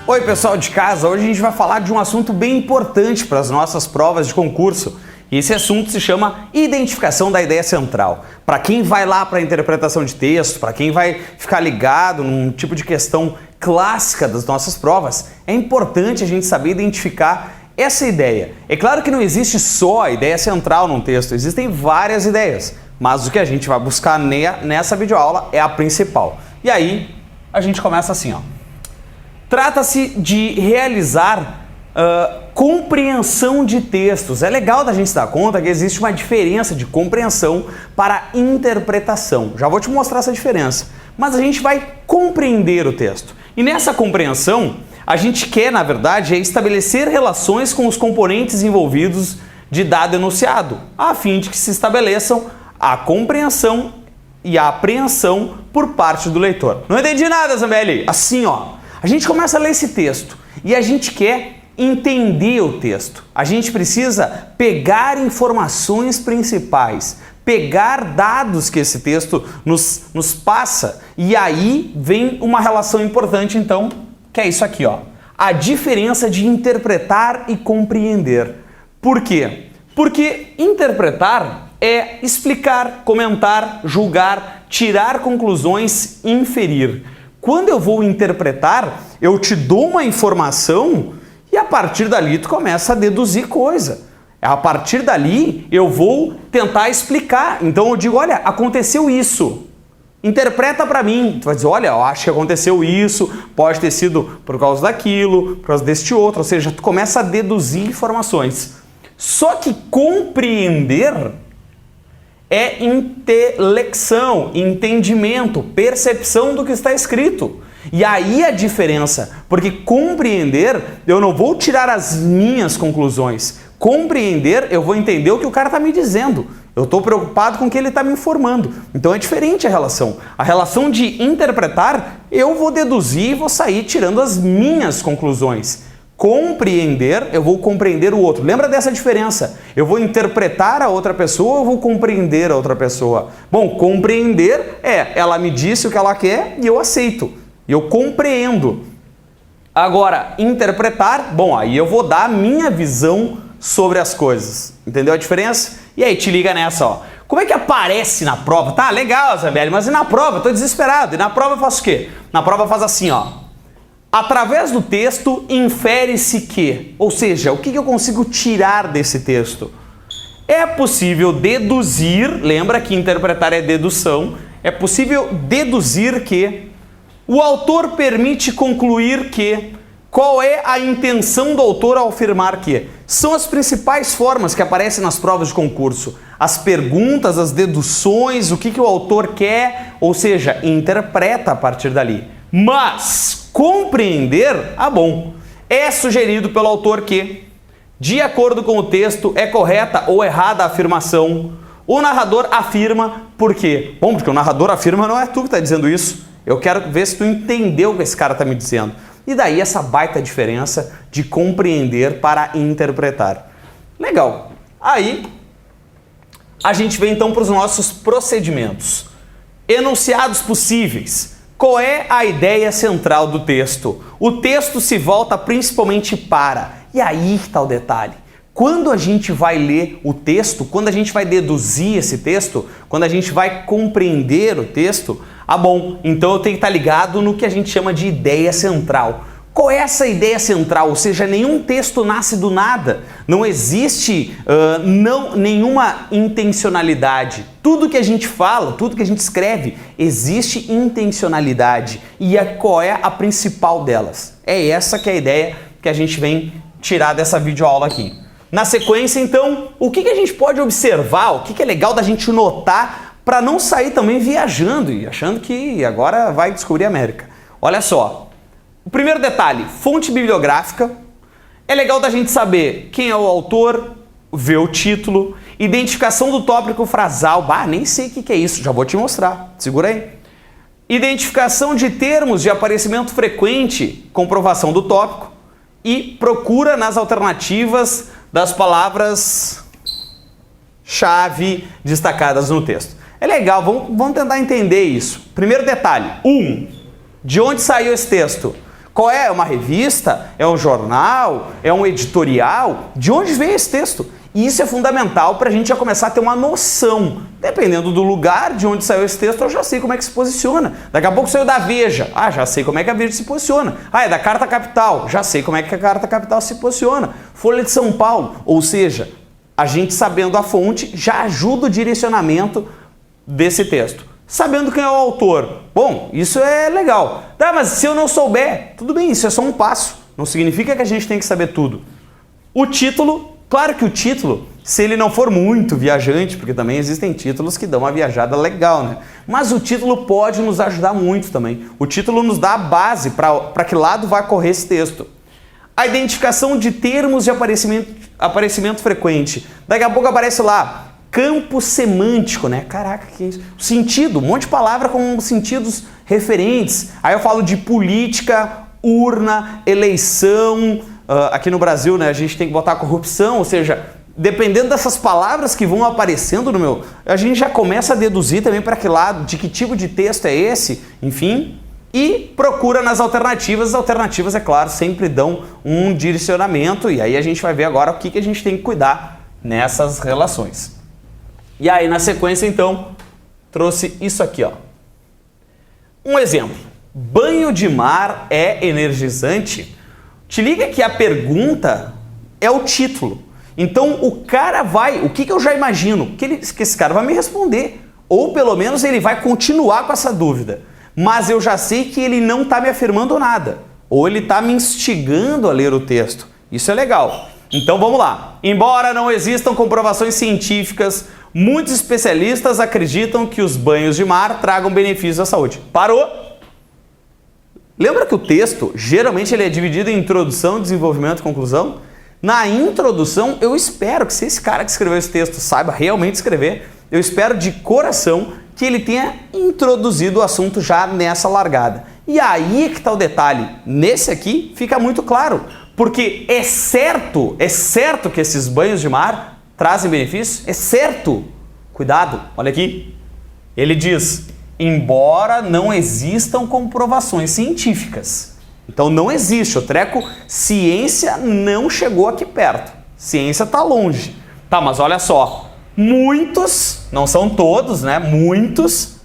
Oi pessoal de casa, hoje a gente vai falar de um assunto bem importante para as nossas provas de concurso. E esse assunto se chama identificação da ideia central. Para quem vai lá para a interpretação de texto, para quem vai ficar ligado num tipo de questão clássica das nossas provas, é importante a gente saber identificar essa ideia. É claro que não existe só a ideia central num texto, existem várias ideias, mas o que a gente vai buscar nessa videoaula é a principal. E aí a gente começa assim, ó. Trata-se de realizar compreensão de textos. É legal da gente se dar conta que existe uma diferença de compreensão para interpretação. Já vou te mostrar essa diferença. Mas a gente vai compreender o texto. E nessa compreensão, a gente quer, na verdade, estabelecer relações com os componentes envolvidos de dado enunciado, a fim de que se estabeleçam a compreensão e a apreensão por parte do leitor. Não entendi nada, Zambelli. Assim, ó. A gente começa a ler esse texto e a gente quer entender o texto. A gente precisa pegar informações principais, pegar dados que esse texto nos passa. E aí vem uma relação importante, então, que é isso aqui, ó. A diferença de interpretar e compreender. Por quê? Porque interpretar é explicar, comentar, julgar, tirar conclusões, inferir. Quando eu vou interpretar, eu te dou uma informação e a partir dali tu começa a deduzir coisa. A partir dali eu vou tentar explicar. Então eu digo, olha, aconteceu isso. Interpreta para mim. Tu vai dizer, olha, eu acho que aconteceu isso, pode ter sido por causa daquilo, por causa deste outro. Ou seja, tu começa a deduzir informações. Só que compreender é intelecção, entendimento, percepção do que está escrito. E aí a diferença, porque compreender, eu não vou tirar as minhas conclusões. Compreender, eu vou entender o que o cara está me dizendo. Eu estou preocupado com o que ele está me informando. Então é diferente a relação. A relação de interpretar, eu vou deduzir e vou sair tirando as minhas conclusões. Compreender, eu vou compreender o outro. Lembra dessa diferença? Eu vou interpretar a outra pessoa, eu vou compreender a outra pessoa. Bom, compreender ela me disse o que ela quer e eu aceito. E eu compreendo. Agora, interpretar, bom, aí eu vou dar a minha visão sobre as coisas. Entendeu a diferença? E aí, te liga nessa, ó. Como é que aparece na prova? Tá, legal, Isabelle, mas e na prova? Eu tô desesperado. E na prova eu faço o quê? Na prova eu faço assim, ó. Através do texto, infere-se que, ou seja, o que eu consigo tirar desse texto? É possível deduzir, lembra que interpretar é dedução, é possível deduzir que o autor permite concluir que, qual é a intenção do autor ao afirmar que? São as principais formas que aparecem nas provas de concurso. As perguntas, as deduções, o que o autor quer, ou seja, interpreta a partir dali. Mas compreender, bom, é sugerido pelo autor que, de acordo com o texto, é correta ou errada a afirmação. O narrador afirma por quê? Bom, porque o narrador afirma, não é tu que está dizendo isso. Eu quero ver se tu entendeu o que esse cara está me dizendo. E daí essa baita diferença de compreender para interpretar. Legal. Aí a gente vem então para os nossos procedimentos. Enunciados possíveis. Qual é a ideia central do texto? O texto se volta principalmente para... E aí está o detalhe. Quando a gente vai ler o texto, quando a gente vai deduzir esse texto, quando a gente vai compreender o texto, bom, então eu tenho que estar ligado no que a gente chama de ideia central. Qual é essa ideia central? Ou seja, nenhum texto nasce do nada. Não existe nenhuma intencionalidade. Tudo que a gente fala, tudo que a gente escreve, existe intencionalidade. E qual é a principal delas? É essa que é a ideia que a gente vem tirar dessa videoaula aqui. Na sequência, então, o que a gente pode observar, o que é legal da gente notar para não sair também viajando e achando que agora vai descobrir a América. Olha só. O primeiro detalhe, fonte bibliográfica. É legal da gente saber quem é o autor, ver o título, identificação do tópico frasal. Nem sei o que é isso, já vou te mostrar. Segura aí. Identificação de termos de aparecimento frequente, comprovação do tópico e procura nas alternativas das palavras chave destacadas no texto. É legal, vamos tentar entender isso. Primeiro detalhe, de onde saiu esse texto? Qual é? É uma revista? É um jornal? É um editorial? De onde veio esse texto? E isso é fundamental para a gente já começar a ter uma noção. Dependendo do lugar de onde saiu esse texto, eu já sei como é que se posiciona. Daqui a pouco saiu da Veja. Já sei como é que a Veja se posiciona. É da Carta Capital. Já sei como é que a Carta Capital se posiciona. Folha de São Paulo. Ou seja, a gente sabendo a fonte já ajuda o direcionamento desse texto. Sabendo quem é o autor. Bom, isso é legal. Mas se eu não souber, tudo bem, isso é só um passo. Não significa que a gente tem que saber tudo. O título, claro que o título, se ele não for muito viajante, porque também existem títulos que dão uma viajada legal, né? Mas o título pode nos ajudar muito também. O título nos dá a base para que lado vai correr esse texto. A identificação de termos de aparecimento frequente. Daqui a pouco aparece lá, campo semântico, né? Caraca, que é isso? Sentido, um monte de palavra com sentidos referentes. Aí eu falo de política, urna, eleição. Aqui no Brasil, né, a gente tem que botar corrupção, ou seja, dependendo dessas palavras que vão aparecendo no meu, a gente já começa a deduzir também para que lado, de que tipo de texto é esse, enfim. E procura nas alternativas. As alternativas, é claro, sempre dão um direcionamento. E aí a gente vai ver agora o que a gente tem que cuidar nessas relações. E aí, na sequência, então, trouxe isso aqui, ó. Um exemplo. Banho de mar é energizante? Te liga que a pergunta é o título. Então, o cara vai... O que eu já imagino? Que esse cara vai me responder. Ou, pelo menos, ele vai continuar com essa dúvida. Mas eu já sei que ele não está me afirmando nada. Ou ele está me instigando a ler o texto. Isso é legal. Então, vamos lá. Embora não existam comprovações científicas, muitos especialistas acreditam que os banhos de mar tragam benefícios à saúde. Parou? Lembra que o texto, geralmente, ele é dividido em introdução, desenvolvimento e conclusão? Na introdução, eu espero que se esse cara que escreveu esse texto saiba realmente escrever, eu espero de coração que ele tenha introduzido o assunto já nessa largada. E aí que está o detalhe. Nesse aqui fica muito claro, porque é certo que esses banhos de mar trazem benefícios? É certo. Cuidado, olha aqui. Ele diz, embora não existam comprovações científicas. Então não existe, o treco, ciência não chegou aqui perto. Ciência está longe. Tá, mas olha só, muitos, não são todos, né? Muitos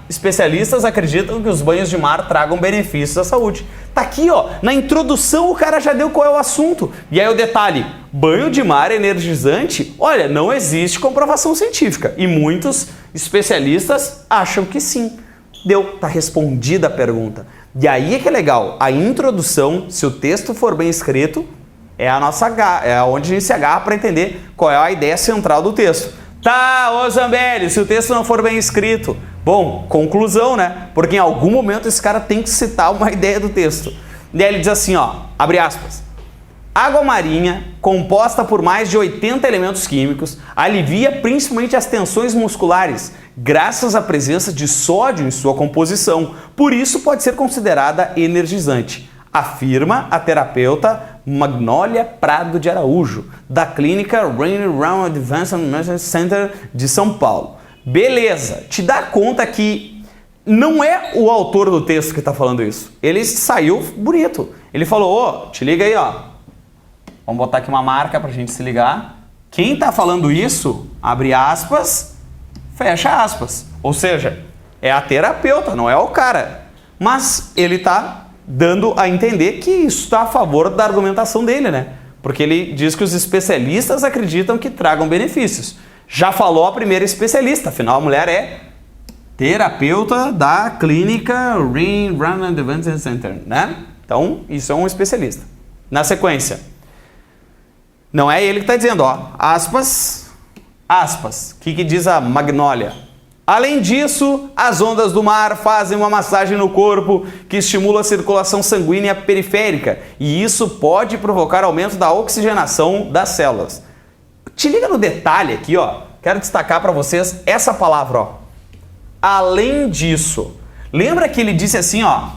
especialistas acreditam que os banhos de mar tragam benefícios à saúde. Tá aqui, ó, na introdução o cara já deu qual é o assunto. E aí o detalhe, banho de mar energizante? Olha, não existe comprovação científica. E muitos especialistas acham que sim. Tá respondida a pergunta. E aí é que é legal, a introdução, se o texto for bem escrito, é onde a gente se agarra para entender qual é a ideia central do texto. Tá, ô Zambelli, se o texto não for bem escrito, bom, conclusão, né? Porque em algum momento esse cara tem que citar uma ideia do texto. E aí ele diz assim, ó, abre aspas, água marinha, composta por mais de 80 elementos químicos, alivia principalmente as tensões musculares, graças à presença de sódio em sua composição. Por isso pode ser considerada energizante, afirma a terapeuta Magnólia Prado de Araújo, da clínica Rainy Round Advanced Medicine Center de São Paulo. Beleza, te dá conta que não é o autor do texto que está falando isso. Ele saiu bonito. Ele falou, te liga aí, ó. Vamos botar aqui uma marca para a gente se ligar. Quem está falando isso, abre aspas, fecha aspas. Ou seja, é a terapeuta, não é o cara. Mas ele está dando a entender que isso está a favor da argumentação dele, né? Porque ele diz que os especialistas acreditam que tragam benefícios. Já falou a primeira especialista, afinal a mulher é terapeuta da clínica Rainy Round Advanced Center, né? Então, isso é um especialista. Na sequência, não é ele que está dizendo, ó, aspas, aspas. O que diz a Magnólia? Além disso, as ondas do mar fazem uma massagem no corpo que estimula a circulação sanguínea periférica e isso pode provocar aumento da oxigenação das células. Te liga no detalhe aqui, ó. Quero destacar para vocês essa palavra, ó. Além disso. Lembra que ele disse assim, ó.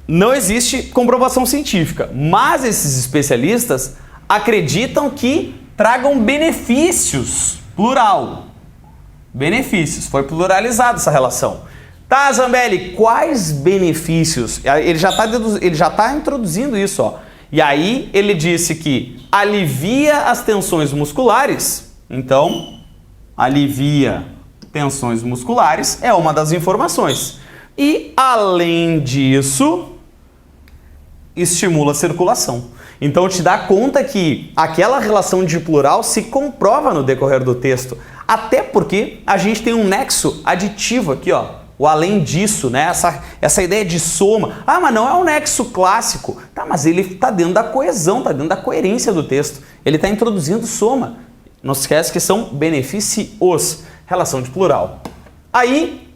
Não existe comprovação científica, mas esses especialistas acreditam que tragam benefícios, plural. Benefícios, foi pluralizada essa relação. Tá, Zambelli, quais benefícios? Ele já tá introduzindo isso, ó. E aí ele disse que alivia as tensões musculares. Então, alivia tensões musculares é uma das informações. E, além disso, estimula a circulação. Então, te dá conta que aquela relação de plural se comprova no decorrer do texto. Até porque a gente tem um nexo aditivo aqui, ó. O além disso, né? Essa ideia de soma. Ah, mas não é um nexo clássico. Tá, mas ele está dentro da coesão, está dentro da coerência do texto. Ele está introduzindo soma. Não se esquece que são benefícios. Relação de plural. Aí,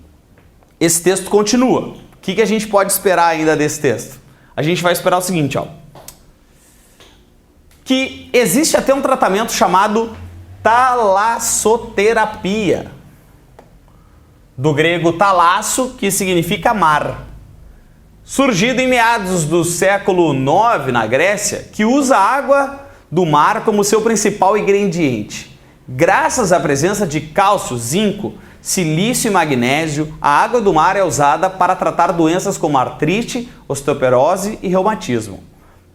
esse texto continua. O que a gente pode esperar ainda desse texto? A gente vai esperar o seguinte, ó. Que existe até um tratamento chamado talassoterapia. Do grego talasso, que significa mar. Surgido em meados do século IX na Grécia, que usa a água do mar como seu principal ingrediente. Graças à presença de cálcio, zinco, silício e magnésio, a água do mar é usada para tratar doenças como artrite, osteoporose e reumatismo.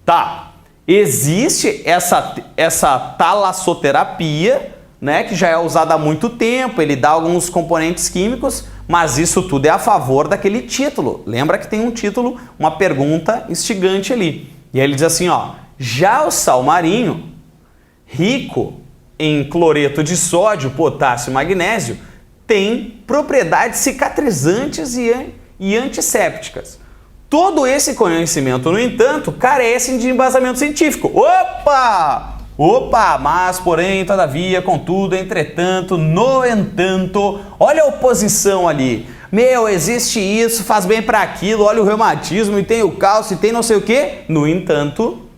Tá, existe essa talassoterapia, né, que já é usada há muito tempo, ele dá alguns componentes químicos, mas isso tudo é a favor daquele título. Lembra que tem um título, uma pergunta instigante ali. E aí ele diz assim, ó, já o sal marinho, rico em cloreto de sódio, potássio e magnésio, tem propriedades cicatrizantes e antissépticas. Todo esse conhecimento, no entanto, carece de embasamento científico. Opa, mas, porém, todavia, contudo, entretanto, no entanto, olha a oposição ali. Meu, existe isso, faz bem para aquilo, olha o reumatismo, e tem o cálcio, e tem não sei o quê. No entanto,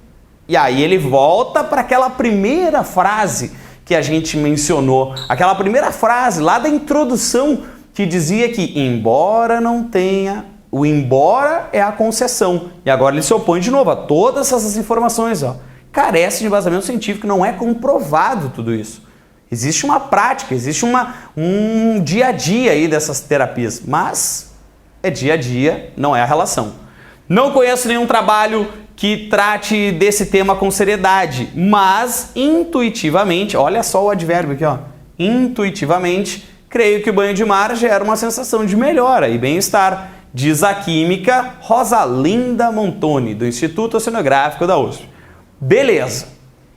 e aí ele volta para aquela primeira frase que a gente mencionou, aquela primeira frase lá da introdução que dizia que, embora não tenha, o embora é a concessão. E agora ele se opõe de novo a todas essas informações, ó. Carece de embasamento científico, não é comprovado tudo isso. Existe uma prática, existe um dia a dia aí dessas terapias, mas é dia a dia, não é a relação. Não conheço nenhum trabalho que trate desse tema com seriedade, mas intuitivamente, olha só o advérbio aqui, ó, intuitivamente, creio que o banho de mar gera uma sensação de melhora e bem-estar, diz a química Rosalinda Montoni, do Instituto Oceanográfico da USP. Beleza.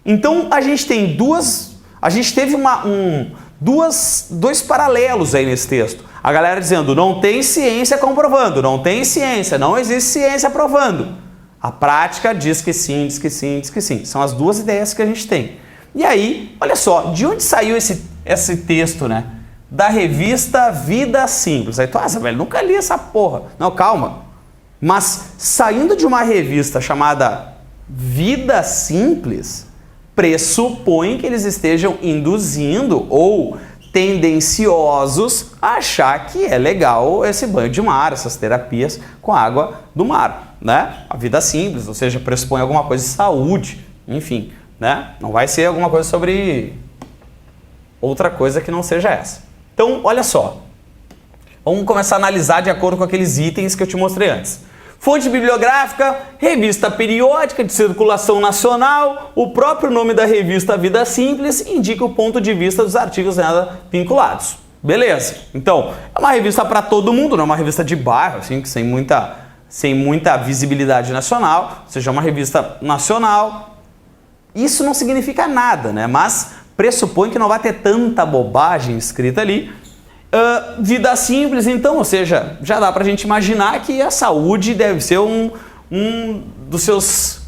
Então a gente tem teve dois paralelos aí nesse texto. A galera dizendo, não tem ciência comprovando, não tem ciência, não existe ciência provando. A prática diz que sim, diz que sim, diz que sim. São as duas ideias que a gente tem. E aí, olha só, de onde saiu esse texto, né? Da revista Vida Simples. Aí tu, velho, nunca li essa porra. Não, calma. Mas saindo de uma revista chamada Vida Simples, pressupõe que eles estejam induzindo ou tendenciosos a achar que é legal esse banho de mar, essas terapias com água do mar, né? A vida simples, ou seja, pressupõe alguma coisa de saúde, enfim, né? Não vai ser alguma coisa sobre outra coisa que não seja essa. Então, olha só, vamos começar a analisar de acordo com aqueles itens que eu te mostrei antes. Fonte bibliográfica, revista periódica de circulação nacional, o próprio nome da revista Vida Simples indica o ponto de vista dos artigos nela vinculados. Beleza, então, é uma revista para todo mundo, não é uma revista de bairro, assim, sem muita visibilidade nacional, ou seja, é uma revista nacional. Isso não significa nada, né? Mas pressupõe que não vai ter tanta bobagem escrita ali. Vida simples, então, ou seja, já dá pra gente imaginar que a saúde deve ser um dos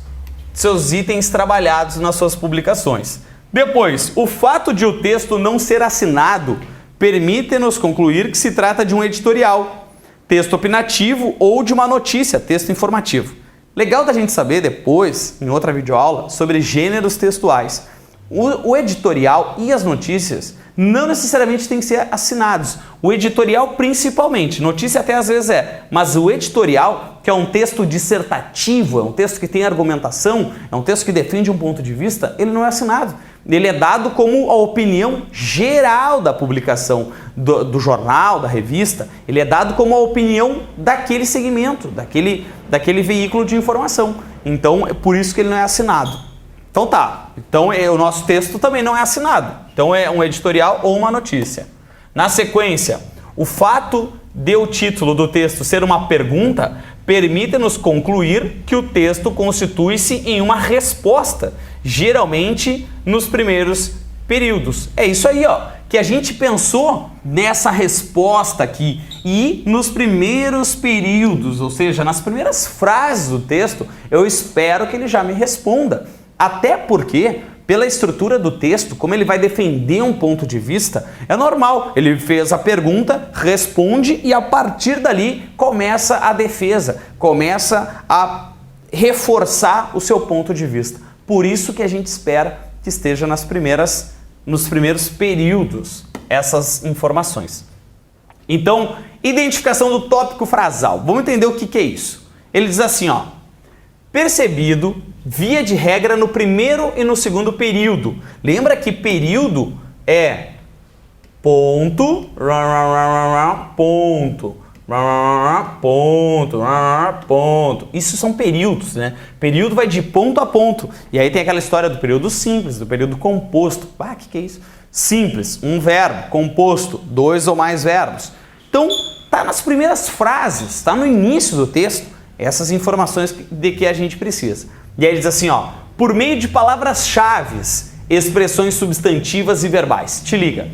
seus itens trabalhados nas suas publicações. Depois, o fato de o texto não ser assinado permite-nos concluir que se trata de um editorial, texto opinativo ou de uma notícia, texto informativo. Legal da gente saber depois, em outra videoaula, sobre gêneros textuais. O editorial e as notícias não necessariamente têm que ser assinados. O editorial principalmente, notícia até às vezes mas o editorial, que é um texto dissertativo, é um texto que tem argumentação, é um texto que defende um ponto de vista, ele não é assinado. Ele é dado como a opinião geral da publicação do jornal, da revista, ele é dado como a opinião daquele segmento, daquele veículo de informação. Então é por isso que ele não é assinado. Então tá, então o nosso texto também não é assinado. Então é um editorial ou uma notícia. Na sequência, o fato de o título do texto ser uma pergunta permite-nos concluir que o texto constitui-se em uma resposta, geralmente nos primeiros períodos. É isso aí, ó, que a gente pensou nessa resposta aqui e nos primeiros períodos, ou seja, nas primeiras frases do texto, eu espero que ele já me responda. Até porque, pela estrutura do texto, como ele vai defender um ponto de vista, é normal. Ele fez a pergunta, responde e a partir dali começa a defesa, começa a reforçar o seu ponto de vista. Por isso que a gente espera que esteja nos primeiros períodos essas informações. Então, identificação do tópico frasal. Vamos entender o que é isso. Ele diz assim, ó. Percebido, via de regra, no primeiro e no segundo período. Lembra que período é ponto, ponto, ponto, ponto. Isso são períodos, né? Período vai de ponto a ponto. E aí tem aquela história do período simples, do período composto. Ah, que é isso? Simples, um verbo. Composto, dois ou mais verbos. Então, tá nas primeiras frases, tá no início do texto. Essas informações de que a gente precisa. E aí ele diz assim, ó, por meio de palavras-chave, expressões substantivas e verbais. Te liga.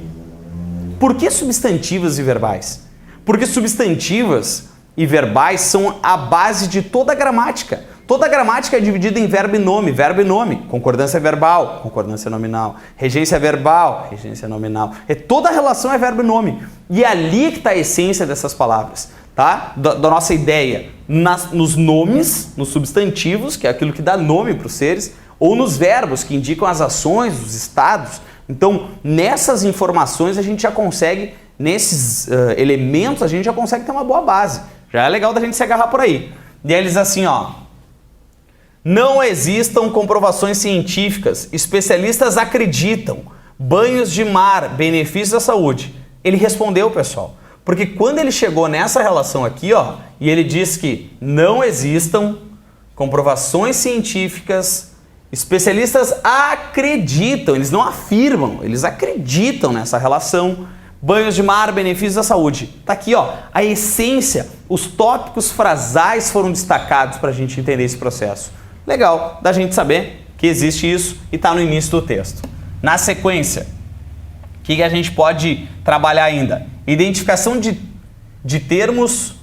Por que substantivas e verbais? Porque substantivas e verbais são a base de toda a gramática. Toda a gramática é dividida em verbo e nome, concordância verbal, concordância nominal, regência verbal, regência nominal. Toda a relação é verbo e nome. E é ali que está a essência dessas palavras. Tá? Da nossa ideia nos nomes, nos substantivos, que é aquilo que dá nome para os seres, ou nos verbos, que indicam as ações, os estados. Então, nessas informações a gente já consegue, nesses elementos, a gente já consegue ter uma boa base. Já é legal da gente se agarrar por aí. E aí eles assim, ó, não existam comprovações científicas, especialistas acreditam, banhos de mar, benefícios à saúde. Ele respondeu, pessoal. Porque quando ele chegou nessa relação aqui, ó, e ele diz que não existam comprovações científicas, especialistas acreditam, eles não afirmam, eles acreditam nessa relação, banhos de mar, benefícios à saúde. Tá aqui, ó, a essência, os tópicos frasais foram destacados para a gente entender esse processo. Legal, da gente saber que existe isso e está no início do texto. Na sequência, o que a gente pode trabalhar ainda? Identificação de termos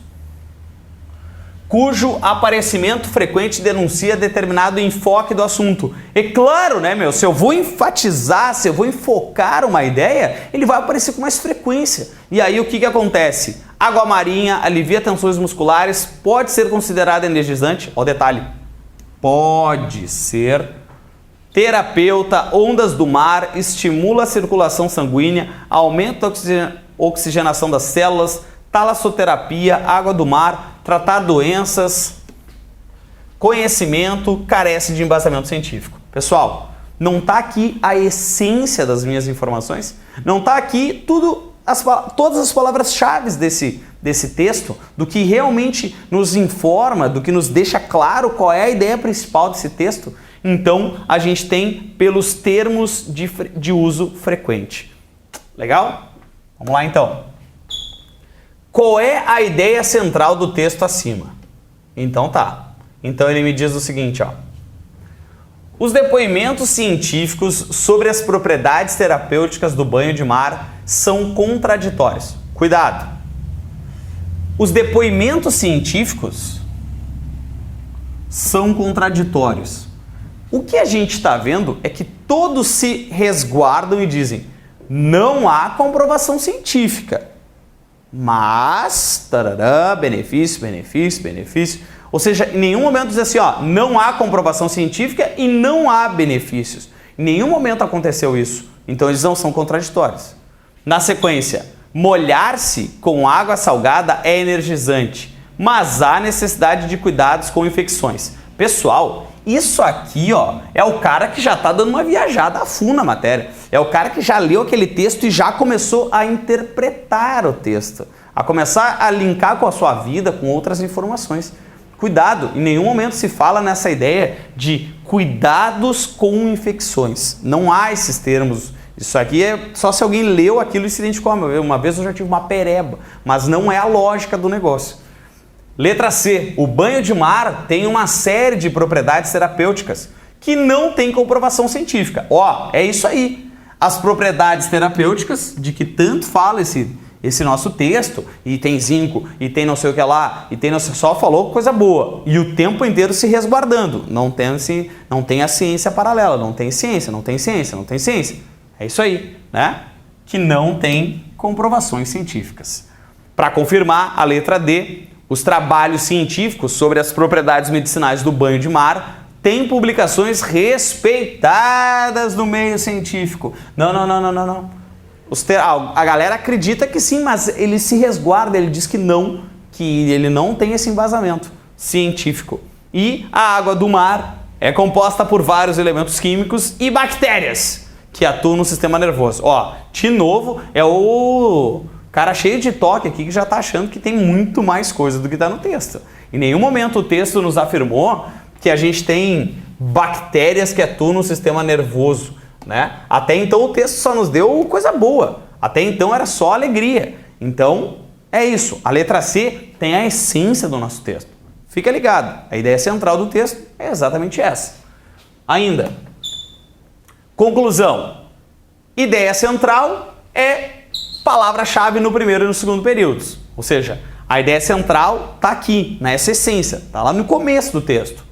cujo aparecimento frequente denuncia determinado enfoque do assunto. É claro, né, meu? Se eu vou enfatizar, se eu vou enfocar uma ideia, ele vai aparecer com mais frequência. E aí o que acontece? Água marinha alivia tensões musculares, pode ser considerada energizante. Ó, detalhe, pode ser. Terapeuta, ondas do mar, estimula a circulação sanguínea, aumenta a oxigenação das células, talassoterapia, água do mar, tratar doenças, conhecimento, carece de embasamento científico. Pessoal, não está aqui a essência das minhas informações? Não está aqui todas as palavras-chave desse texto, do que realmente nos informa, do que nos deixa claro qual é a ideia principal desse texto? Então, a gente tem pelos termos de uso frequente. Legal? Vamos lá, então. Qual é a ideia central do texto acima? Então, tá. Então, ele me diz o seguinte, ó. Os depoimentos científicos sobre as propriedades terapêuticas do banho de mar são contraditórios. Cuidado! Os depoimentos científicos são contraditórios. O que a gente está vendo é que todos se resguardam e dizem não há comprovação científica, mas tarará, benefício, benefício, benefício. Ou seja, em nenhum momento diz assim, ó, não há comprovação científica e não há benefícios. Em nenhum momento aconteceu isso. Então eles não são contraditórios. Na sequência, molhar-se com água salgada é energizante, mas há necessidade de cuidados com infecções. Pessoal, isso aqui, ó, é o cara que já está dando uma viajada a fundo na matéria. É o cara que já leu aquele texto e já começou a interpretar o texto, a começar a linkar com a sua vida, com outras informações. Cuidado, em nenhum momento se fala nessa ideia de cuidados com infecções. Não há esses termos. Isso aqui é só se alguém leu aquilo e se identificou. Uma vez eu já tive uma pereba, mas não é a lógica do negócio. Letra C. O banho de mar tem uma série de propriedades terapêuticas que não tem comprovação científica. Ó, é isso aí. As propriedades terapêuticas de que tanto fala esse nosso texto, e tem zinco, e tem não sei o que lá, e tem não sei, só falou coisa boa. E o tempo inteiro se resguardando. Não tem a ciência paralela, não tem ciência, não tem ciência, não tem ciência. É isso aí, né? Que não tem comprovações científicas. Para confirmar, a letra D, os trabalhos científicos sobre as propriedades medicinais do banho de mar têm publicações respeitadas no meio científico. Não. A galera acredita que sim, mas ele se resguarda, ele diz que ele não tem esse embasamento científico. E a água do mar é composta por vários elementos químicos e bactérias que atuam no sistema nervoso. Ó, de novo, é o cara cheio de toque aqui que já está achando que tem muito mais coisa do que está no texto. Em nenhum momento o texto nos afirmou que a gente tem bactérias que atuam no sistema nervoso, né? Até então o texto só nos deu coisa boa. Até então era só alegria. Então é isso. A letra C tem a essência do nosso texto. Fica ligado. A ideia central do texto é exatamente essa. Ainda. Conclusão. Ideia central é palavra-chave no primeiro e no segundo períodos. Ou seja, a ideia central está aqui, nessa essência. Está lá no começo do texto.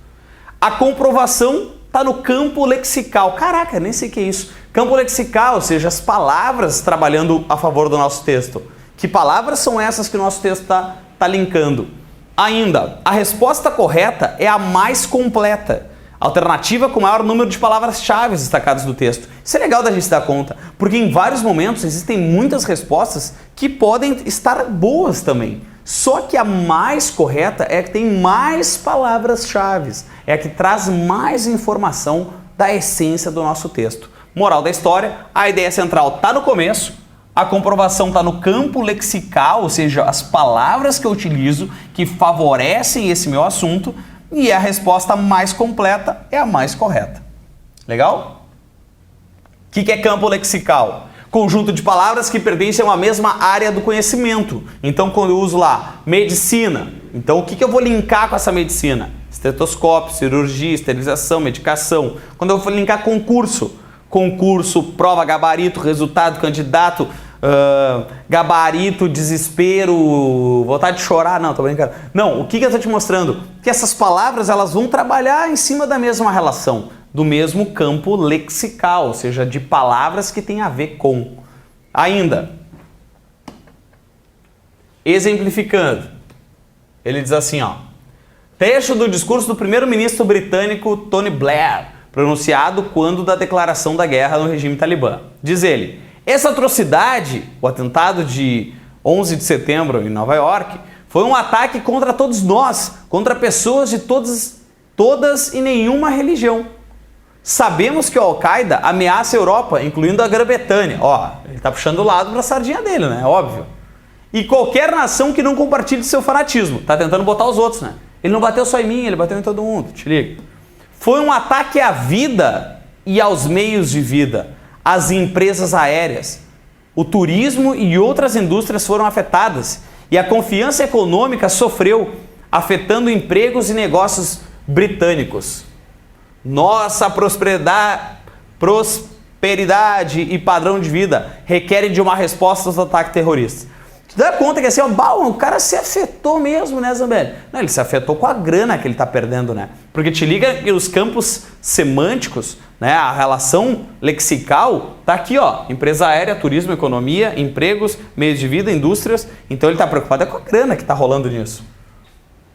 A comprovação está no campo lexical. Caraca, nem sei o que é isso. Campo lexical, ou seja, as palavras trabalhando a favor do nosso texto. Que palavras são essas que o nosso texto está linkando? Ainda, a resposta correta é a mais completa. Alternativa com maior número de palavras-chave destacadas do texto. Isso é legal da gente se dar conta, porque em vários momentos existem muitas respostas que podem estar boas também. Só que a mais correta é a que tem mais palavras-chave, é a que traz mais informação da essência do nosso texto. Moral da história, a ideia central está no começo, a comprovação está no campo lexical, ou seja, as palavras que eu utilizo que favorecem esse meu assunto, e a resposta mais completa é a mais correta. Legal? O que é campo lexical? Conjunto de palavras que pertencem a uma mesma área do conhecimento. Então, quando eu uso lá medicina, então o que eu vou linkar com essa medicina? Estetoscópio, cirurgia, esterilização, medicação. Quando eu vou linkar concurso, prova, gabarito, resultado, candidato, gabarito, desespero, vontade de chorar, não, tô brincando. Não, o que eu estou te mostrando? Que essas palavras elas vão trabalhar em cima da mesma relação, do mesmo campo lexical, ou seja, de palavras que tem a ver com. Ainda, exemplificando, ele diz assim, ó, trecho do discurso do primeiro-ministro britânico Tony Blair, pronunciado quando da declaração da guerra no regime talibã. Diz ele: essa atrocidade, o atentado de 11 de setembro em Nova York, foi um ataque contra todos nós, contra pessoas de todas e nenhuma religião. Sabemos que a Al-Qaeda ameaça a Europa, incluindo a Grã-Bretanha. Ó, ele tá puxando o lado para a sardinha dele, né? Óbvio. E qualquer nação que não compartilhe seu fanatismo. Tá tentando botar os outros, né? Ele não bateu só em mim, ele bateu em todo mundo. Te liga. Foi um ataque à vida e aos meios de vida. As empresas aéreas, o turismo e outras indústrias foram afetadas e a confiança econômica sofreu, afetando empregos e negócios britânicos. Nossa prosperidade e padrão de vida requerem de uma resposta aos ataques terroristas. Tu dá conta que assim, ó, o cara se afetou mesmo, né, Zambelli? Não, ele se afetou com a grana que ele tá perdendo, né? Porque te liga que os campos semânticos, né, a relação lexical tá aqui, ó, empresa aérea, turismo, economia, empregos, meios de vida, indústrias. Então ele tá preocupado com a grana que tá rolando nisso.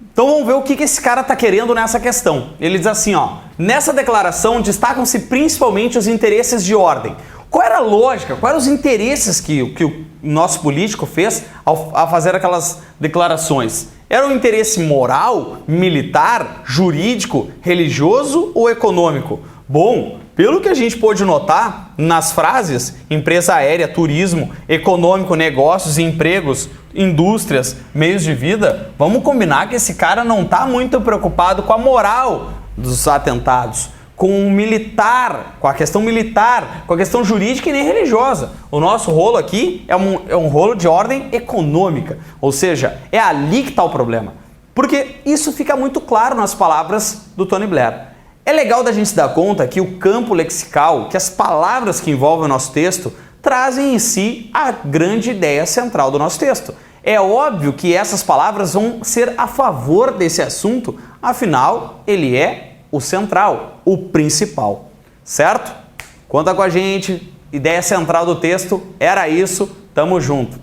Então vamos ver o que esse cara está querendo nessa questão. Ele diz assim, ó, nessa declaração destacam-se principalmente os interesses de ordem. Qual era a lógica, quais eram os interesses que o nosso político fez ao fazer aquelas declarações? Era um interesse moral, militar, jurídico, religioso ou econômico? Bom, pelo que a gente pôde notar nas frases empresa aérea, turismo, econômico, negócios, empregos, indústrias, meios de vida, vamos combinar que esse cara não está muito preocupado com a moral dos atentados, com o militar, com a questão militar, com a questão jurídica e nem religiosa. O nosso rolo aqui é um rolo de ordem econômica, ou seja, é ali que está o problema. Porque isso fica muito claro nas palavras do Tony Blair. É legal da gente se dar conta que o campo lexical, que as palavras que envolvem o nosso texto, trazem em si a grande ideia central do nosso texto. É óbvio que essas palavras vão ser a favor desse assunto, afinal, ele é o central, o principal, certo? Conta com a gente, ideia central do texto era isso, tamo junto.